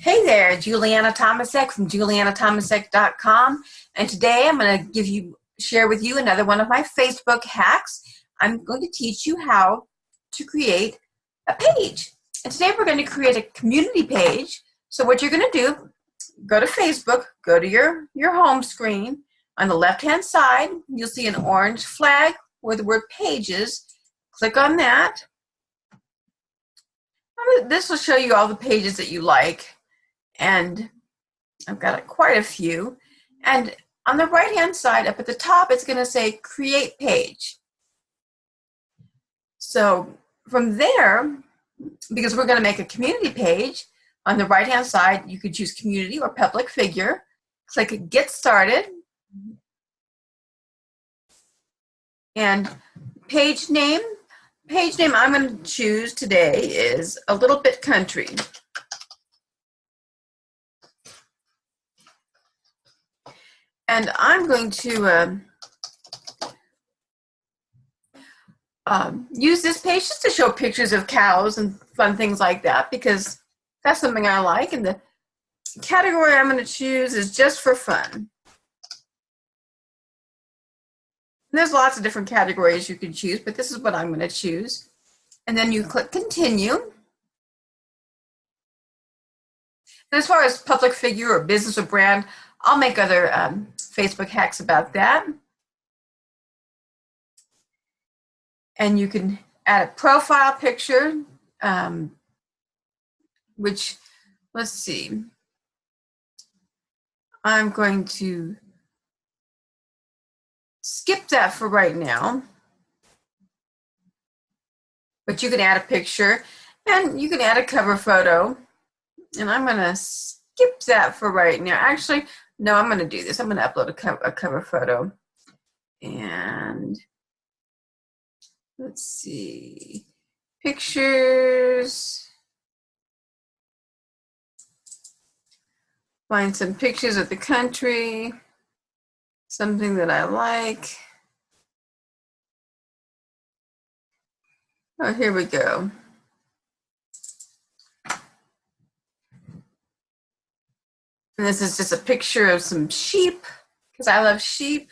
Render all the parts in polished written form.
Hey there, Juliana Tomasek from julianatomasek.com, and today I'm going to share with you another one of my Facebook hacks. I'm going to teach you how to create a page. And today we're going to create a community page. So what you're going to do, go to Facebook, go to your home screen. On the left-hand side, you'll see an orange flag where the word pages. Click on that. This will show you all the pages that you like. And I've got quite a few. And on the right-hand side, up at the top, it's going to say Create Page. So from there, because we're going to make a community page, on the right-hand side, you could choose Community or Public Figure. Click Get Started. And page name I'm going to choose today is A Little Bit Country. And I'm going to use this page just to show pictures of cows and fun things like that, because that's something I like. And the category I'm going to choose is Just for Fun. And there's lots of different categories you can choose, but this is what I'm going to choose. And then you click Continue. And as far as public figure or business or brand, I'll make other Facebook hacks about that. And you can add a profile picture, which, let's see, I'm going to skip that for right now. But you can add a picture and you can add a cover photo. And I'm going to skip that for right now. Actually, no, I'm going to do this. I'm going to upload a cover photo. And let's see. Pictures. Find some pictures of the country. Something that I like. Oh, here we go. And this is just a picture of some sheep, because I love sheep.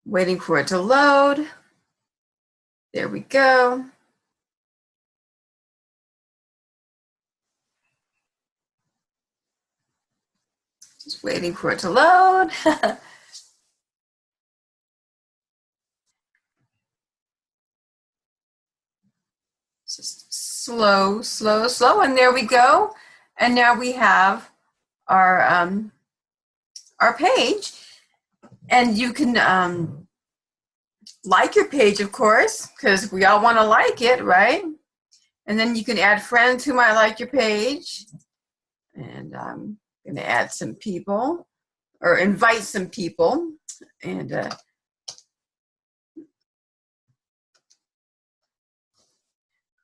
Waiting for it to load. There we go. Just waiting for it to load. Just slow, slow, slow, and there we go. And now we have our page, and you can like your page, of course, because we all want to like it, right? And then you can add friends who might like your page, and I'm going to add some people or invite some people, and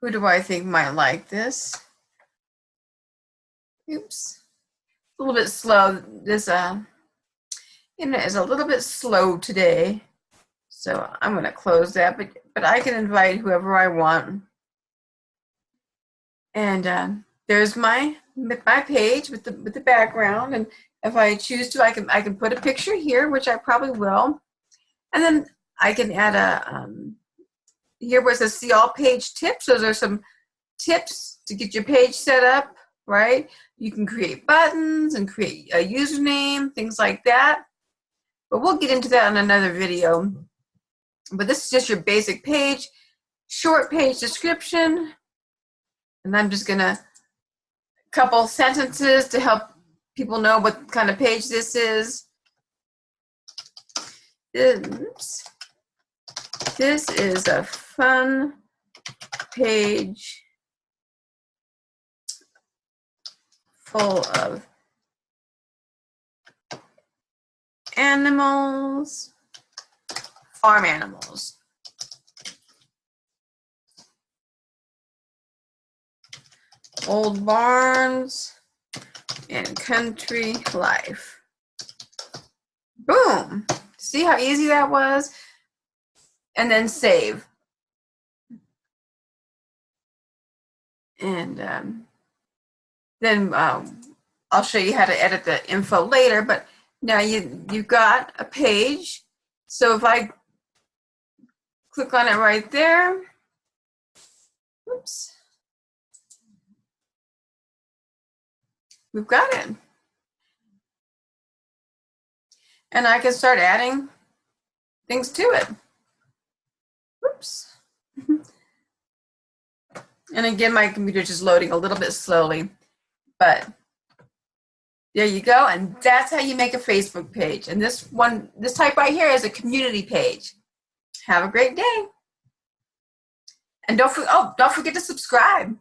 who do I think might like this? Oops, a little bit slow. This internet is a little bit slow today, so I'm going to close that. But I can invite whoever I want. And there's my page with the background. And if I choose to, I can put a picture here, which I probably will. And then I can add here where it says see all page tips. Those are some tips to get your page set up, right? You can create buttons and create a username, things like that. But we'll get into that in another video. But this is just your basic page, short page description. And I'm just gonna couple sentences to help people know what kind of page this is. Oops. This is a fun page full of animals, farm animals. Old barns and country life. Boom. See how easy that was? And then save. And then I'll show you how to edit the info later, but now you've got a page. So if I click on it right there, oops, we've got it. And I can start adding things to it. Oops. And again, my computer's just loading a little bit slowly, but there you go. And that's how you make a Facebook page. And this type right here is a community page. Have a great day. And don't forget to subscribe.